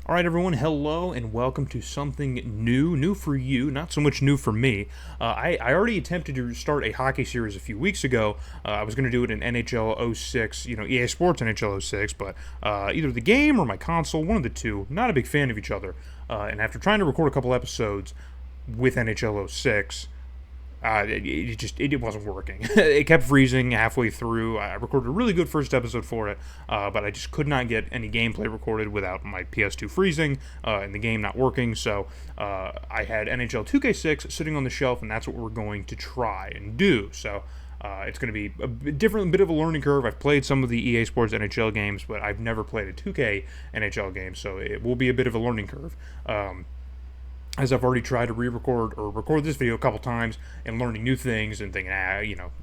All right, everyone, hello, and welcome to something new for you, not so much new for me. I already attempted to start a hockey series a few weeks ago. I was going to do it in NHL 06, EA Sports NHL 06, but either the game or my console, one of the two, not a big fan of each other. And after trying to record a couple episodes with NHL 06, it wasn't working. It kept freezing halfway through. I recorded a really good first episode for it, but I just could not get any gameplay recorded without my PS2 freezing and the game not working. So I had NHL 2K6 sitting on the shelf, and that's what we're going to try and do. So it's going to be a bit of a learning curve. I've played some of the EA Sports NHL games, but I've never played a 2K NHL game, so it will be a bit of a learning curve. As I've already tried to re-record or record this video a couple times and learning new things and thinking,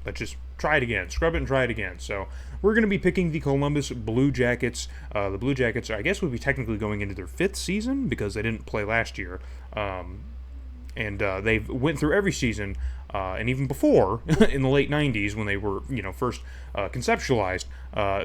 let's just try it again, scrub it and try it again. So we're going to be picking the Columbus Blue Jackets. The Blue Jackets, I guess, would be technically going into their 5th season because they didn't play last year. And they've went through every season, and even before, in the late 90s when they were, first conceptualized,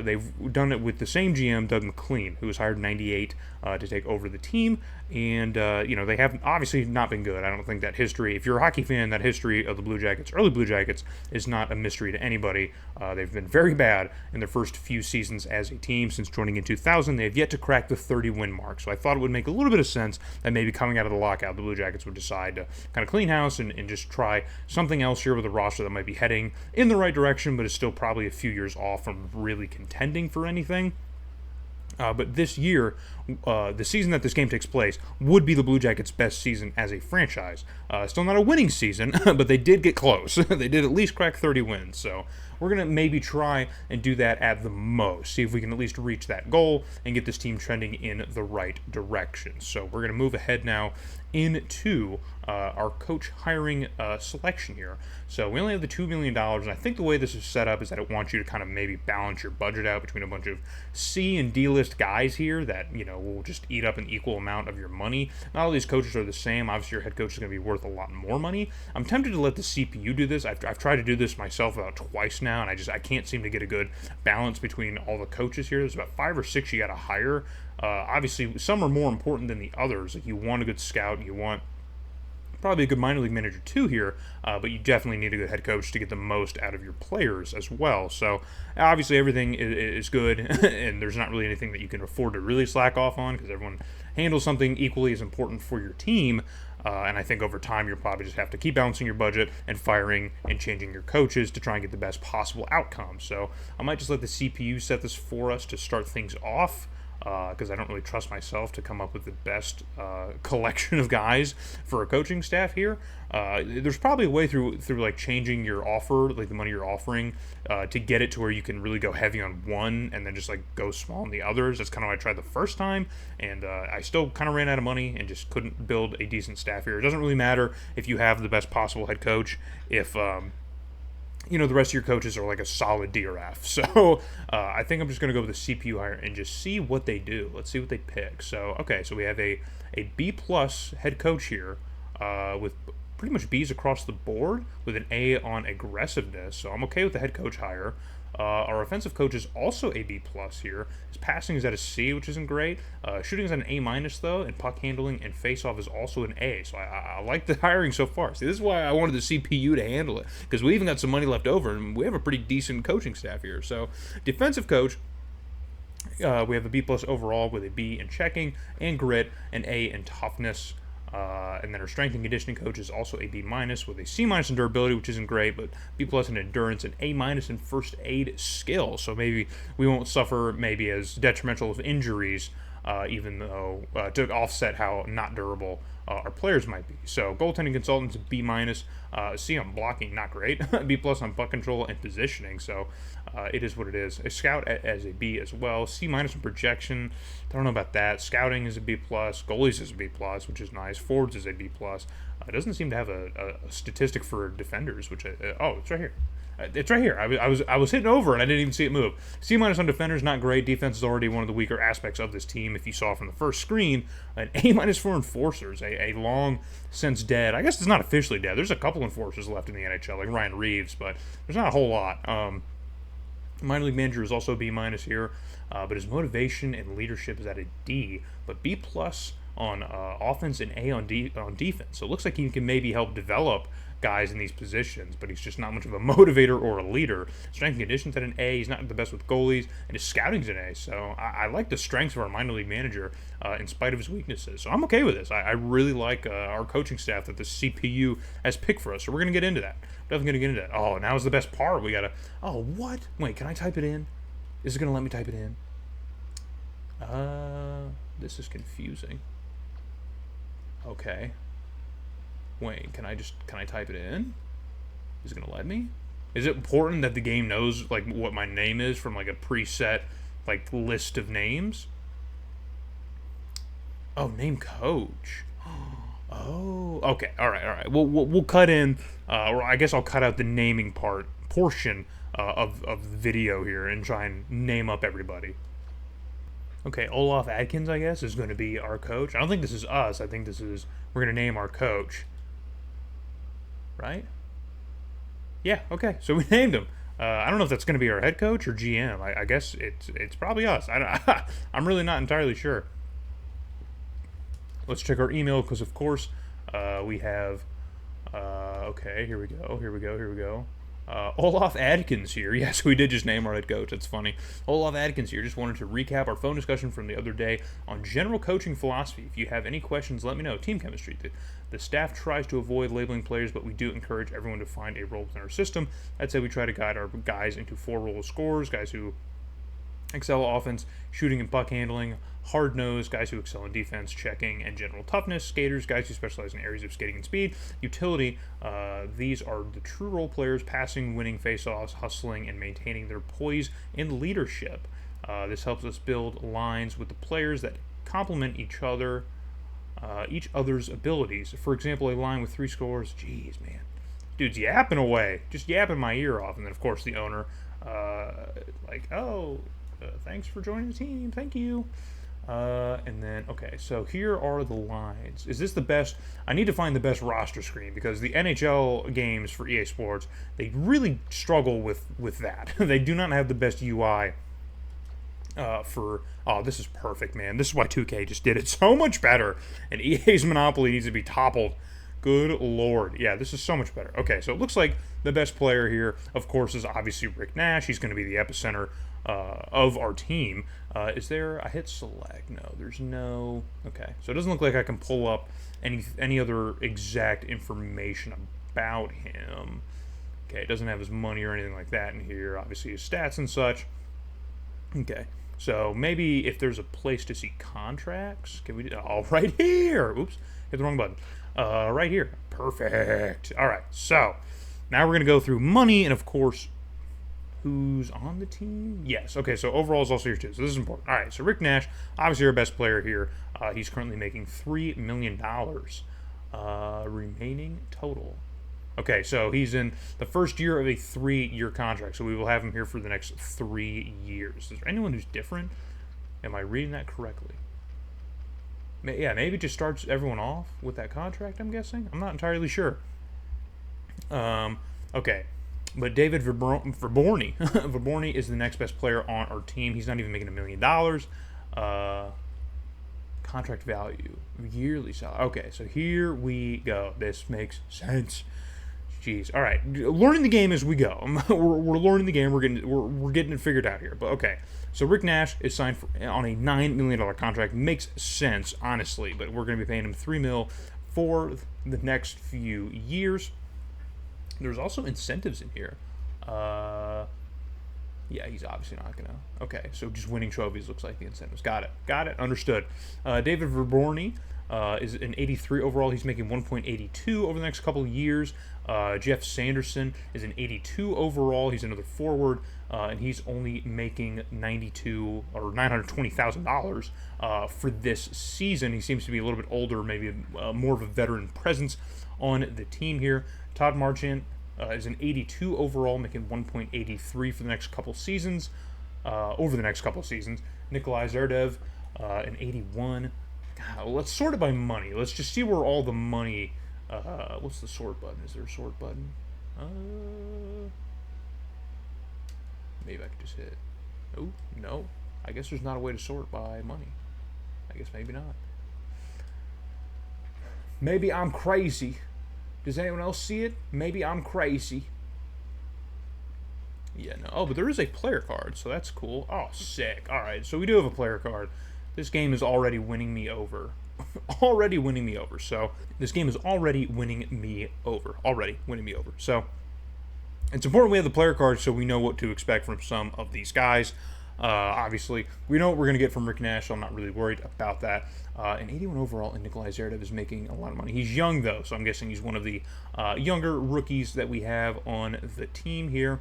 they've done it with the same GM, Doug Maclean, who was hired in 98 to take over the team, and, they have obviously not been good. I don't think that history, if you're a hockey fan, that history of the Blue Jackets, early Blue Jackets, is not a mystery to anybody. They've been very bad in their first few seasons as a team since joining in 2000. They have yet to crack the 30-win mark, so I thought it would make a little bit of sense that maybe coming out of the lockout, the Blue Jackets would decide to kind of clean house and just try something else here with a roster that might be heading in the right direction, but is still probably a few years off from really contending for anything. But this year, the season that this game takes place, would be the Blue Jackets' best season as a franchise. Still not a winning season, but they did get close. They did at least crack 30 wins. So we're going to maybe try and do that at the most. See if we can at least reach that goal and get this team trending in the right direction. So we're going to move ahead now into our coach hiring selection here. So we only have the $2 million, and I think the way this is set up is that it wants you to kind of maybe balance your budget out between a bunch of C and D list guys here that, will just eat up an equal amount of your money. Not all these coaches are the same. Obviously, your head coach is going to be worth a lot more money. I'm tempted to let the CPU do this. I've tried to do this myself about twice now, and I can't seem to get a good balance between all the coaches here. There's about 5 or 6 you got to hire. Obviously, some are more important than the others. Like, you want a good scout, you want probably a good minor league manager too here, but you definitely need a good head coach to get the most out of your players as well. So obviously everything is good, and there's not really anything that you can afford to really slack off on because everyone handles something equally as important for your team. And I think over time you'll probably just have to keep balancing your budget and firing and changing your coaches to try and get the best possible outcome. So I might just let the CPU set this for us to start things off, because I don't really trust myself to come up with the best collection of guys for a coaching staff here. There's probably a way through like changing your offer, like the money you're offering, to get it to where you can really go heavy on one and then just like go small on the others. That's kind of what I tried the first time, and I still kind of ran out of money and just couldn't build a decent staff here. It doesn't really matter if you have the best possible head coach if the rest of your coaches are like a solid D or F. So I think I'm just going to go with the CPU hire and just see what they do. Let's see what they pick. So, okay, so we have a B-plus head coach here with pretty much B's across the board with an A on aggressiveness. So I'm okay with the head coach hire. Our offensive coach is also a B plus here. His passing is at a C, which isn't great. Shooting is at an A minus though, and puck handling and faceoff is also an A. So I like the hiring so far. See, this is why I wanted the CPU to handle it, because we even got some money left over, and we have a pretty decent coaching staff here. So defensive coach, we have a B plus overall with a B in checking and grit, an A in toughness. And then our strength and conditioning coach is also a B minus with a C minus in durability, which isn't great, but B plus in endurance and A minus in first aid skill. So maybe we won't suffer maybe as detrimental of injuries, even though to offset how not durable our players might be. So goaltending consultants B minus, C on blocking, not great. B plus on puck control and positioning. So it is what it is. A scout as a B as well. C minus in projection. Don't know about that. Scouting is a B plus. Goalies is a B plus, which is nice. Forwards is a B plus. It doesn't seem to have a statistic for defenders, which it's right here. It's right here. I was hitting over and I didn't even see it move. C minus on defenders, not great. Defense is already one of the weaker aspects of this team. If you saw from the first screen, an A minus for enforcers, a long since dead. I guess it's not officially dead. There's a couple enforcers left in the NHL, like Ryan Reeves, but there's not a whole lot. Minor league manager is also B minus here. but his motivation and leadership is at a D, but B plus on offense and A on defense. So it looks like he can maybe help develop guys in these positions, but he's just not much of a motivator or a leader. Strength and conditions at an A. He's not the best with goalies, and his scouting's an A. So I like the strengths of our minor league manager in spite of his weaknesses. So I'm okay with this. I really like our coaching staff that the CPU has picked for us. So we're gonna get into that. Definitely gonna get into that. Oh, now is the best part. We gotta. Oh, what? Wait, can I type it in? Is it gonna let me type it in? This is confusing. Okay. Wait, can I type it in? Is it gonna let me? Is it important that the game knows like what my name is from like a preset like list of names? Oh, name coach. Oh, okay. All right. We'll cut in, or I guess I'll cut out the naming portion of the video here and try and name up everybody. Okay, Olaf Adkins, I guess, is going to be our coach. I don't think this is us. I think we're going to name our coach. Right? Yeah, okay. So we named him. I don't know if that's going to be our head coach or GM. I guess it's probably us. I'm really not entirely sure. Let's check our email because, of course, we have... okay, here we go. Olaf Adkins here. Yes, we did just name our head coach. That's funny. Olaf Adkins here. Just wanted to recap our phone discussion from the other day on general coaching philosophy. If you have any questions, let me know. Team chemistry. The staff tries to avoid labeling players, but we do encourage everyone to find a role within our system. I'd say we try to guide our guys into 4 role scorers, guys who excel offense, shooting and puck handling, hard-nosed, guys who excel in defense, checking, and general toughness, skaters, guys who specialize in areas of skating and speed, utility, these are the true role players, passing, winning face-offs, hustling, and maintaining their poise and leadership. This helps us build lines with the players that complement each other's abilities. For example, a line with 3 scores, jeez, man. Dude's yapping away, just yapping my ear off. And then, of course, the owner, thanks for joining the team, thank you. And then, okay, so here are the lines. Is this the best? I need to find the best roster screen because the NHL games for EA Sports, they really struggle with that. They do not have the best UI oh, this is perfect, man. This is why 2K just did it so much better. And EA's monopoly needs to be toppled. Good lord. Yeah, this is so much better. Okay, so it looks like the best player here, of course, is obviously Rick Nash. He's going to be the epicenter of our team. Is there... I hit select. No, there's no... Okay, so it doesn't look like I can pull up any other exact information about him. Okay, it doesn't have his money or anything like that in here. Obviously, his stats and such. Okay, so maybe if there's a place to see contracts, can we do... Oh, right here! Oops, hit the wrong button. Right here. Perfect. All right, so now we're going to go through money and, of course, who's on the team? Yes. Okay, so overall is also here, too, so this is important. All right, so Rick Nash, obviously our best player here. He's currently making $3 million remaining total. Okay, so he's in the first year of a 3-year contract, so we will have him here for the next 3 years. Is there anyone who's different? Am I reading that correctly? Yeah, maybe it just starts everyone off with that contract, I'm guessing? I'm not entirely sure. Okay. But David Verborny. Verborny is the next best player on our team. He's not even making $1 million. Contract value. Yearly salary. Okay, so here we go. This makes sense. Jeez. All right. Learning the game as we go. We're learning the game. We're getting it figured out here. But okay. So Rick Nash is signed on a $9 million contract. Makes sense, honestly. But we're going to be paying him $3 million for the next few years. There's also incentives in here. Yeah, he's obviously not going to. Okay, so just winning trophies looks like the incentives. Got it. Understood. David Verborny is an 83 overall. He's making 1.82 over the next couple of years. Jeff Sanderson is an 82 overall. He's another forward, and he's only making $92 or $920,000 for this season. He seems to be a little bit older, maybe more of a veteran presence on the team here. Todd Marchant is an 82 overall, making 1.83 for the next couple seasons. Over the next couple seasons, Nikolai Zerdev, an 81. God, let's sort it by money. Let's just see where all the money. What's the sort button? Is there a sort button? Maybe I could just hit. Oh, no. I guess there's not a way to sort by money. I guess maybe not. Maybe I'm crazy. Does anyone else see it? Maybe I'm crazy. Yeah, no. Oh, but there is a player card, so that's cool. Oh, sick. All right, so we do have a player card. This game is already winning me over. Already winning me over. So this game is already winning me over. Already winning me over. So it's important we have the player card so we know what to expect from some of these guys. Obviously, we know what we're going to get from Rick Nash, so I'm not really worried about that. An 81 overall, and Nikolai Zverev is making a lot of money. He's young, though, so I'm guessing he's one of the younger rookies that we have on the team here.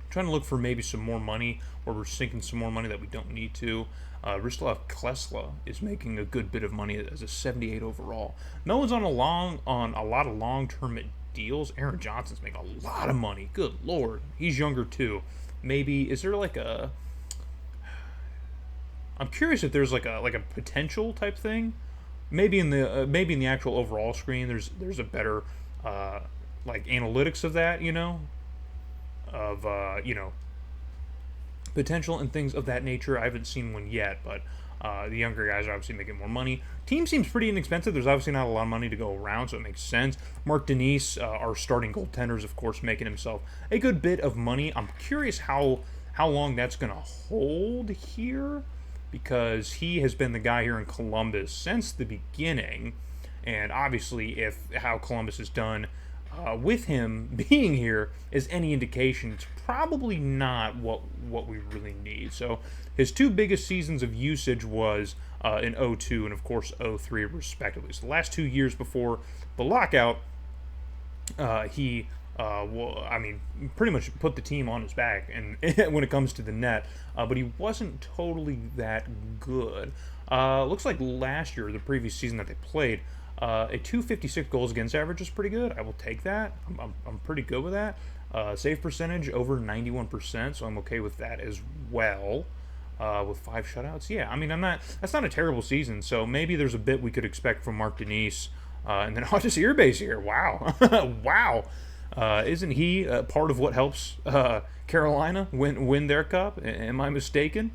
Trying to look for maybe some more money, or we're sinking some more money that we don't need to. Rislav Klesla is making a good bit of money as a 78 overall. No one's on a lot of long-term deals. Aaron Johnson's making a lot of money. Good lord, he's younger too. Maybe is there like a? I'm curious if there's like a potential type thing. Maybe in the actual overall screen, there's a better like analytics of that, of potential and things of that nature. I haven't seen one yet, but the younger guys are obviously making more money. Team seems pretty inexpensive. There's obviously not a lot of money to go around, so it makes sense. Mark Denise, our starting goaltenders, of course, making himself a good bit of money. I'm curious how long that's going to hold here, because he has been the guy here in Columbus since the beginning, and obviously if how Columbus has done with him being here is any indication, it's probably not what we really need. So his two biggest seasons of usage was in 02 and of course 03 respectively. So the last 2 years before the lockout, he pretty much put the team on his back and when it comes to the net, but he wasn't totally that good. Looks like last year, the previous season that they played, a 256 goals against average is pretty good. I will take that. I'm pretty good with that. Save percentage over 91%, so I'm okay with that as well. With 5 shutouts, yeah. I mean, that's not a terrible season. So maybe there's a bit we could expect from Mark Denise, and then just Earbase here. Wow, wow. Isn't he part of what helps Carolina win their cup? Am I mistaken?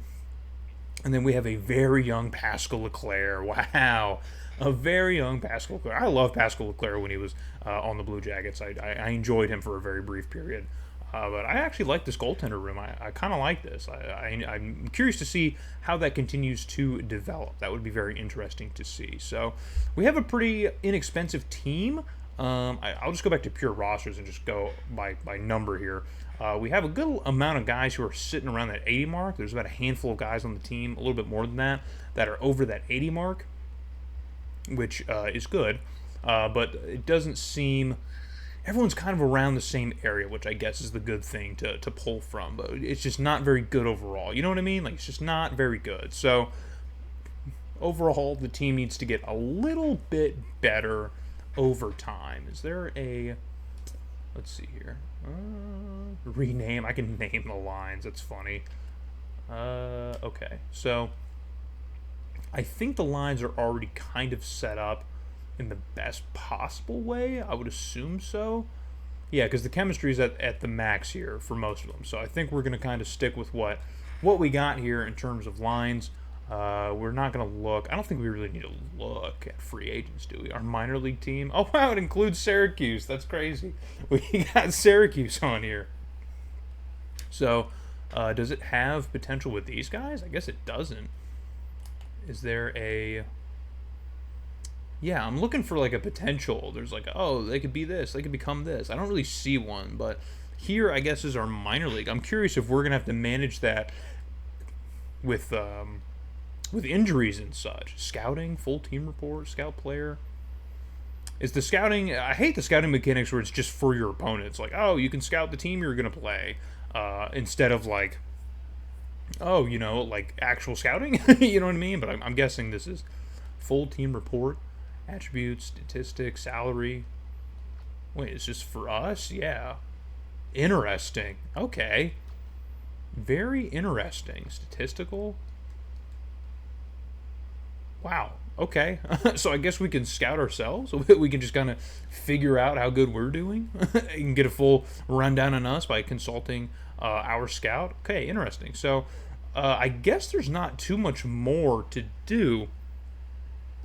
And then we have a very young Pascal Leclerc. Wow. A very young Pascal Leclerc. I love Pascal Leclerc when he was on the Blue Jackets. I enjoyed him for a very brief period. But I actually like this goaltender room. I kind of like this. I'm curious to see how that continues to develop. That would be very interesting to see. So we have a pretty inexpensive team. I'll just go back to pure rosters and just go by number here. We have a good amount of guys who are sitting around that 80 mark. There's about a handful of guys on the team, a little bit more than that are over that 80 mark, which is good. But it doesn't seem... Everyone's kind of around the same area, which I guess is the good thing to pull from. But it's just not very good overall. You know what I mean? Like, it's just not very good. So, overall, the team needs to get a little bit better over time. Is there a... Let's see here. Rename. I can name the lines. That's funny. Okay. So, I think the lines are already kind of set up in the best possible way. I would assume so. Yeah, because the chemistry is at the max here for most of them. So I think we're going to kind of stick with what we got here in terms of lines. We're not going to look. I don't think we really need to look at free agents, do we? Our minor league team. Oh, wow, it includes Syracuse. That's crazy. We got Syracuse on here. So does it have potential with these guys? I guess it doesn't. Is there a... Yeah, I'm looking for like a potential. There's like, oh, they could be this, they could become this. I don't really see one, but here I guess is our minor league. I'm curious if we're gonna have to manage that with injuries and such. Scouting, full team report, scout player. Is the scouting? I hate the scouting mechanics where it's just for your opponent. It's like, oh, you can scout the team you're gonna play, instead of like, oh, like actual scouting. You know what I mean? But I'm guessing this is full team report. Attributes, statistics, salary. Wait, it's just for us? Yeah. Interesting. Okay. Very interesting. Statistical. Wow. Okay. So I guess we can scout ourselves. We can just kind of figure out how good we're doing. You can get a full rundown on us by consulting our scout. Okay, interesting. So I guess there's not too much more to do.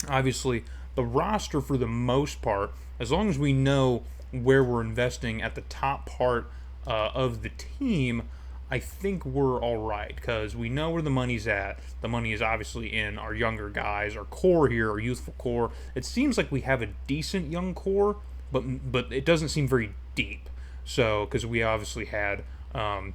Obviously, the roster for the most part, as long as we know where we're investing at the top part of the team, I think we're all right because we know where the money's at. The money is obviously in our younger guys, our core here, our youthful core. It seems like we have a decent young core, but it doesn't seem very deep. So because we obviously had, down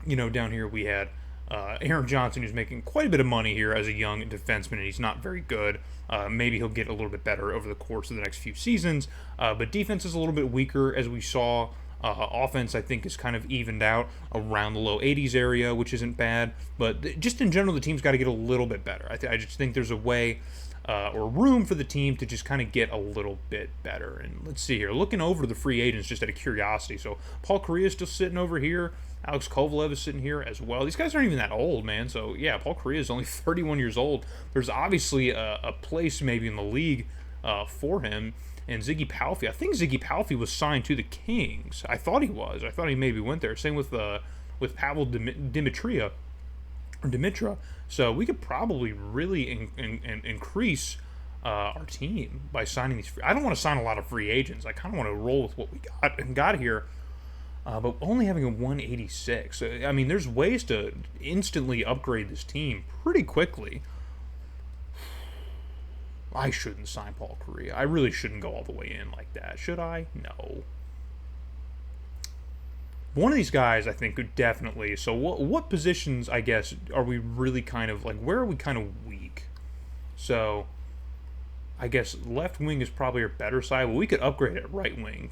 here we had Aaron Johnson, who's making quite a bit of money here as a young defenseman, and he's not very good. Maybe he'll get a little bit better over the course of the next few seasons. But defense is a little bit weaker, as we saw. Offense, I think, is kind of evened out around the low 80s area, which isn't bad. But just in general, the team's got to get a little bit better. I just think there's a way or room for the team to just kind of get a little bit better. And let's see here. Looking over the free agents just out of curiosity. So Paul Kariya is still sitting over here. Alex Kovalev is sitting here as well. These guys aren't even that old, man. So, yeah, Paul Kariya is only 31 years old. There's obviously a place maybe in the league for him. And Ziggy Palffy, I think Ziggy Palffy was signed to the Kings. I thought he was. I thought he maybe went there. Same with Pavel Dimitra. So we could probably really increase our team by signing these. I don't want to sign a lot of free agents. I kind of want to roll with what we got here. But only having a 186. I mean, there's ways to instantly upgrade this team pretty quickly. I shouldn't sign Paul Kariya. I really shouldn't go all the way in like that. Should I? No. One of these guys, I think, could definitely. So, what positions, I guess, are we really kind of like? Where are we kind of weak? So, I guess left wing is probably our better side. Well, we could upgrade at right wing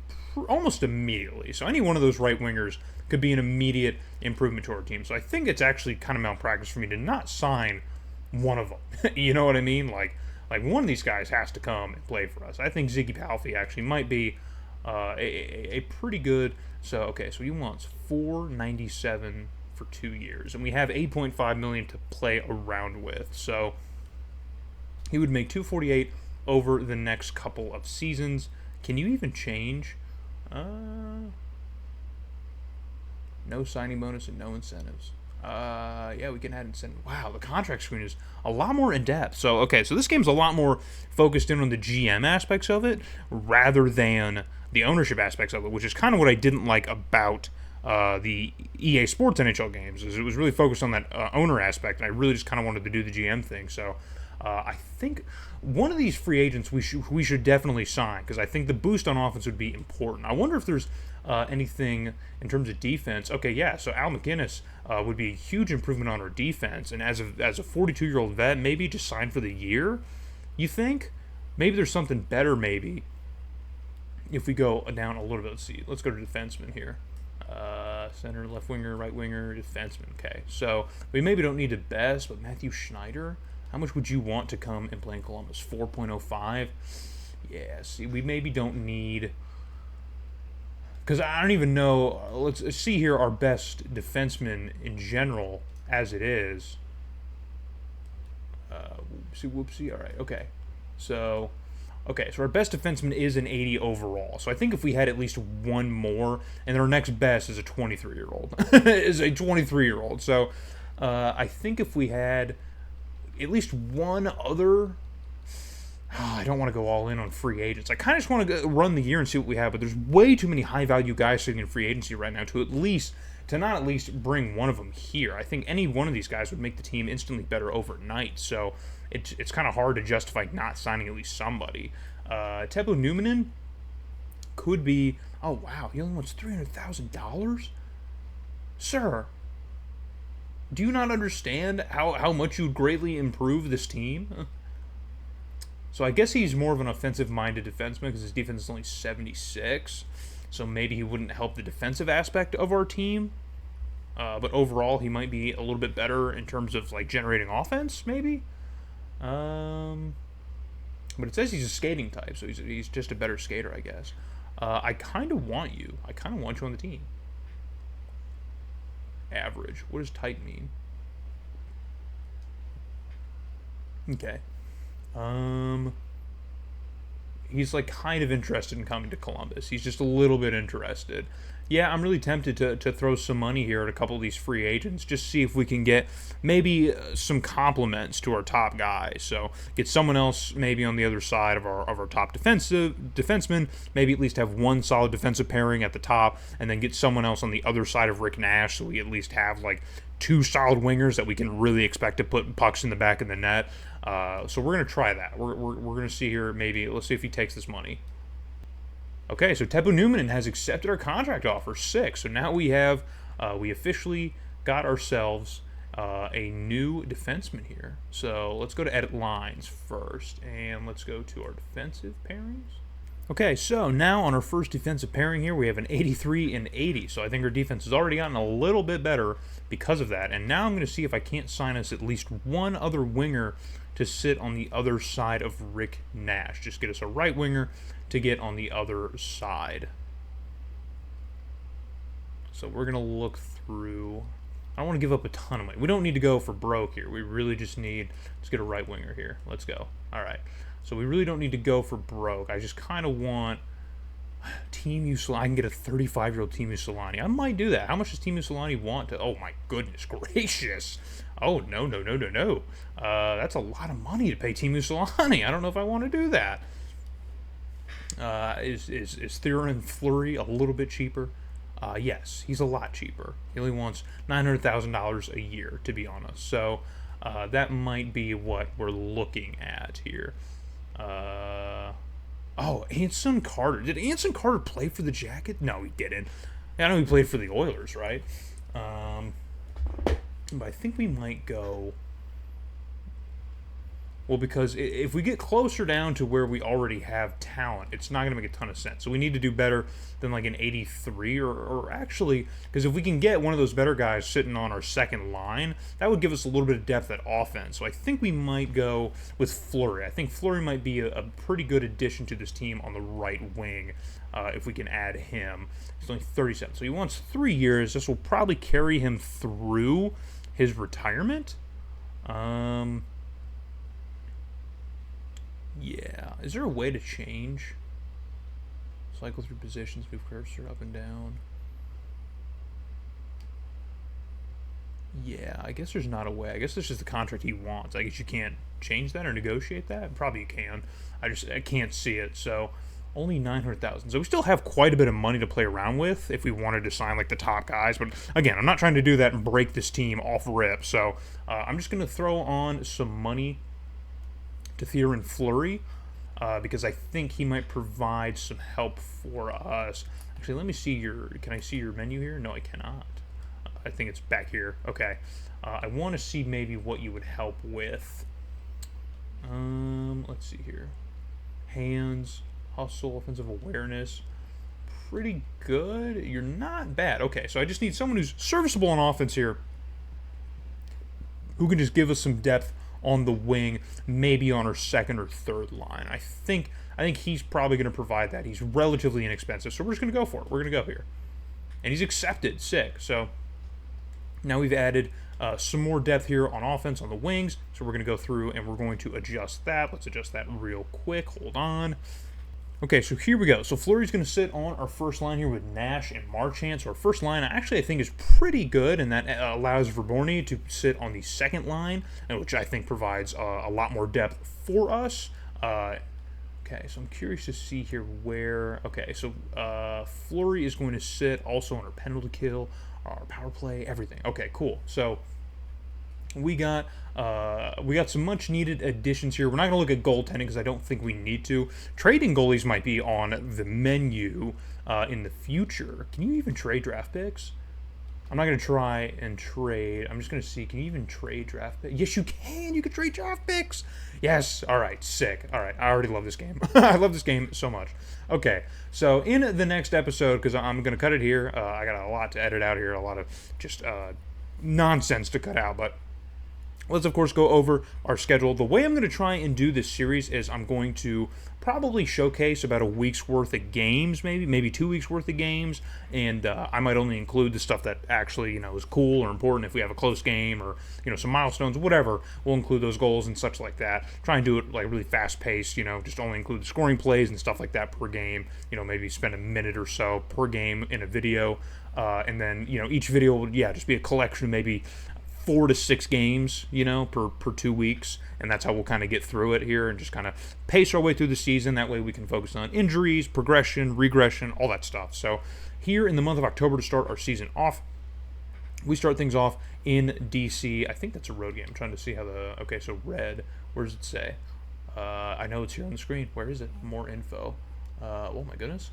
almost immediately. So, any one of those right wingers could be an immediate improvement to our team. So, I think it's actually kind of malpractice for me to not sign one of them. You know what I mean? Like one of these guys has to come and play for us. I think Ziggy Palffy actually might be a pretty good. So he wants $497 for 2 years, and we have $8.5 million to play around with. So he would make $248 over the next couple of seasons. Can you even change? No signing bonus and no incentives. Yeah, we can add incentive. Wow, the contract screen is a lot more in depth. So this game's a lot more focused in on the GM aspects of it rather than the ownership aspects of it, which is kind of what I didn't like about the EA Sports NHL games. Is it was really focused on that owner aspect, and I really just kind of wanted to do the GM thing. So I think one of these free agents we should definitely sign because I think the boost on offense would be important. I wonder if there's anything in terms of defense. Okay, yeah. So Al McGinnis would be a huge improvement on our defense, and as a 42-year-old vet, maybe just sign for the year. You think? Maybe there's something better. Maybe if we go down a little bit. Let's go to defenseman here. Center, left winger, right winger, defenseman. Okay, so we maybe don't need the best, but Matthew Schneider. How much would you want to come and play in Columbus? 4.05. Yeah. See, we maybe don't need. Because I don't even know. Let's see here our best defenseman in general as it is. Whoopsie. All right. Okay. So our best defenseman is an 80 overall. So I think if we had at least one more, and our next best is a 23-year-old. So I think if we had at least one other. I don't want to go all in on free agents. I kind of just want to run the year and see what we have, but there's way too many high-value guys sitting in free agency right now to not at least bring one of them here. I think any one of these guys would make the team instantly better overnight, so it's kind of hard to justify not signing at least somebody. Teppo Numminen could be. Oh wow, he only wants $300,000, sir. Do you not understand how much you'd greatly improve this team? So I guess he's more of an offensive-minded defenseman because his defense is only 76. So maybe he wouldn't help the defensive aspect of our team. But overall, he might be a little bit better in terms of like generating offense, maybe. But it says he's a skating type, so he's just a better skater, I guess. I kind of want you. I kind of want you on the team. Average. What does tight mean? Okay. He's like kind of interested in coming to Columbus. He's just a little bit interested. Yeah, I'm really tempted to throw some money here at a couple of these free agents, just see if we can get maybe some compliments to our top guys. So get someone else maybe on the other side of our top defenseman, maybe at least have one solid defensive pairing at the top, and then get someone else on the other side of Rick Nash, so we at least have like two solid wingers that we can really expect to put pucks in the back of the net. So we're gonna try that. We're gonna see here. Maybe let's see if he takes this money. Okay, so Teppo Numminen has accepted our contract offer. Sick. So now we have, we officially got ourselves a new defenseman here. So let's go to edit lines first, and let's go to our defensive pairings. Okay, so now on our first defensive pairing here, we have an 83 and 80. So I think our defense has already gotten a little bit better because of that. And now I'm going to see if I can't sign us at least one other winger to sit on the other side of Rick Nash. Just get us a right winger to get on the other side. So we're going to look through. I don't want to give up a ton of money. We don't need to go for broke here. We really just need, let's get a right winger here. Let's go. All right. So we really don't need to go for broke. I just kind of want Teemu Solani. I can get a 35-year-old Teemu Solani. I might do that. How much does Teemu Solani want to? Oh, my goodness gracious. Oh, no. That's a lot of money to pay Teemu Solani. I don't know if I want to do that. Is Theoren Fleury a little bit cheaper? Yes, he's a lot cheaper. He only wants $900,000 a year, to be honest. So that might be what we're looking at here. Oh, Anson Carter. Did Anson Carter play for the Jackets? No, he didn't. I know he played for the Oilers, right? But I think we might go... Well, because if we get closer down to where we already have talent, it's not going to make a ton of sense. So we need to do better than like an 83, or actually, because if we can get one of those better guys sitting on our second line, that would give us a little bit of depth at offense. So I think we might go with Fleury. I think Fleury might be a pretty good addition to this team on the right wing if we can add him. He's only 37, so he wants 3 years. This will probably carry him through his retirement. Yeah. Is there a way to change? Cycle through positions, move cursor up and down. Yeah, I guess there's not a way. I guess this is the contract he wants. I guess you can't change that or negotiate that. Probably you can. I can't see it. So only 900,000. So we still have quite a bit of money to play around with if we wanted to sign like the top guys. But again, I'm not trying to do that and break this team off rip. So I'm just going to throw on some money to Theoren Fleury because I think he might provide some help for us. Actually, let me see your... Can I see your menu here? No, I cannot. I think it's back here. Okay. I want to see maybe what you would help with. Let's see here. Hands, hustle, offensive awareness. Pretty good. You're not bad. Okay, so I just need someone who's serviceable on offense here, who can just give us some depth on the wing, maybe on our second or third line. I think he's probably going to provide that. He's relatively inexpensive, so we're just going to go for it. We're going to go here. And he's accepted. Sick. So now we've added some more depth here on offense on the wings, so we're going to go through and we're going to adjust that. Let's adjust that real quick. Hold on. Okay, so here we go. So Fleury's going to sit on our first line here with Nash and Marchand. So our first line, actually, I think is pretty good, and that allows Verborny to sit on the second line, which I think provides a lot more depth for us. Okay, so I'm curious to see here where... Okay, so Fleury is going to sit also on our penalty kill, our power play, everything. Okay, cool. So we got some much needed additions here. We're not going to look at goaltending because I don't think we need to. Trading goalies might be on the menu in the future. Can you even trade draft picks? I'm not going to try and trade. I'm just going to see. Can you even trade draft picks? Yes, you can. You can trade draft picks. Yes. All right. Sick. All right. I already love this game. I love this game so much. Okay. So in the next episode, because I'm going to cut it here. I got a lot to edit out here. A lot of just nonsense to cut out. But let's, of course, go over our schedule. The way I'm going to try and do this series is I'm going to probably showcase about a week's worth of games, maybe 2 weeks worth of games, and I might only include the stuff that actually is cool or important. If we have a close game or some milestones, whatever, we'll include those goals and such like that. Try and do it like really fast paced. Just only include the scoring plays and stuff like that per game. Maybe spend a minute or so per game in a video, and then each video will just be a collection of maybe 4 to 6 games, per 2 weeks, and that's how we'll kind of get through it here and just kind of pace our way through the season. That way we can focus on injuries, progression, regression, all that stuff. So here in the month of October, to start our season off, we start things off in DC. I think that's a road game. I'm trying to see how okay, so red, where does it say? I know it's here on the screen. Where is it? More info. Oh my goodness.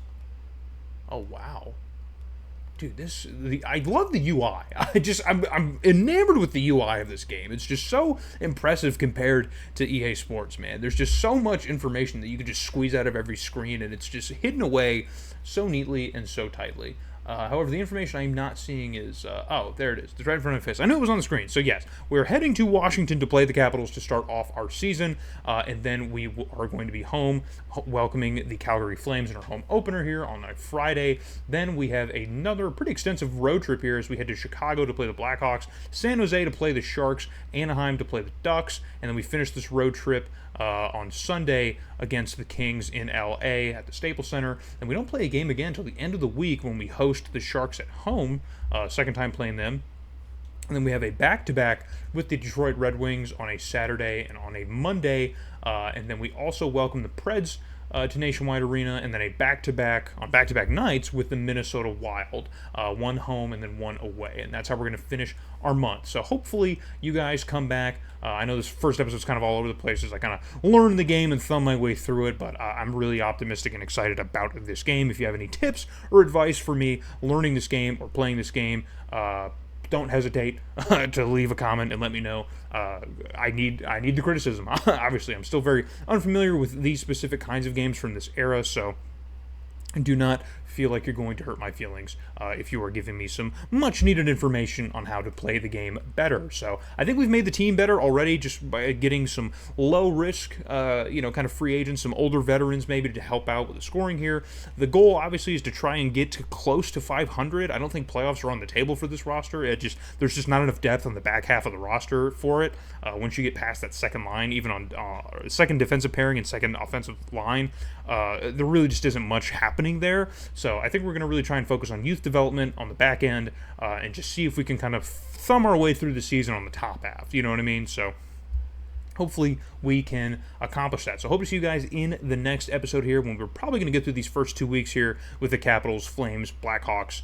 Oh wow. Dude, I love the UI. I'm enamored with the UI of this game. It's just so impressive compared to EA Sports, man. There's just so much information that you can just squeeze out of every screen, and it's just hidden away so neatly and so tightly. However, the information I'm not seeing is, oh, there it is. It's right in front of my face. I knew it was on the screen. So, yes, we're heading to Washington to play the Capitals to start off our season, and then we are going to be home welcoming the Calgary Flames in our home opener here on a Friday. Then we have another pretty extensive road trip here as we head to Chicago to play the Blackhawks, San Jose to play the Sharks, Anaheim to play the Ducks, and then we finish this road trip on Sunday against the Kings in LA at the Staples Center. And we don't play a game again until the end of the week when we host the Sharks at home, second time playing them. And then we have a back-to-back with the Detroit Red Wings on a Saturday and on a Monday. And then we also welcome the Preds to Nationwide Arena, and then a back-to-back on back-to-back nights with the Minnesota Wild, one home and then one away, and that's how we're going to finish our month. So hopefully you guys come back. I know this first episode's kind of all over the place as I kind of learn the game and thumb my way through it, but I'm really optimistic and excited about this game. If you have any tips or advice for me learning this game or playing this game, don't hesitate to leave a comment and let me know. I need the criticism. Obviously, I'm still very unfamiliar with these specific kinds of games from this era, so do not feel like you're going to hurt my feelings if you are giving me some much needed information on how to play the game better. So I think we've made the team better already just by getting some low risk, kind of free agents, some older veterans maybe to help out with the scoring here. The goal obviously is to try and get to close to 500. I don't think playoffs are on the table for this roster. There's just not enough depth on the back half of the roster for it. Once you get past that second line, even on second defensive pairing and second offensive line, there really just isn't much happening there. So I think we're going to really try and focus on youth development on the back end and just see if we can kind of thumb our way through the season on the top half. You know what I mean? So hopefully we can accomplish that. So hope to see you guys in the next episode here when we're probably going to get through these first 2 weeks here with the Capitals, Flames, Blackhawks,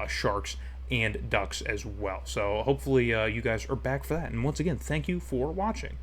Sharks, and Ducks as well. So hopefully you guys are back for that. And once again, thank you for watching.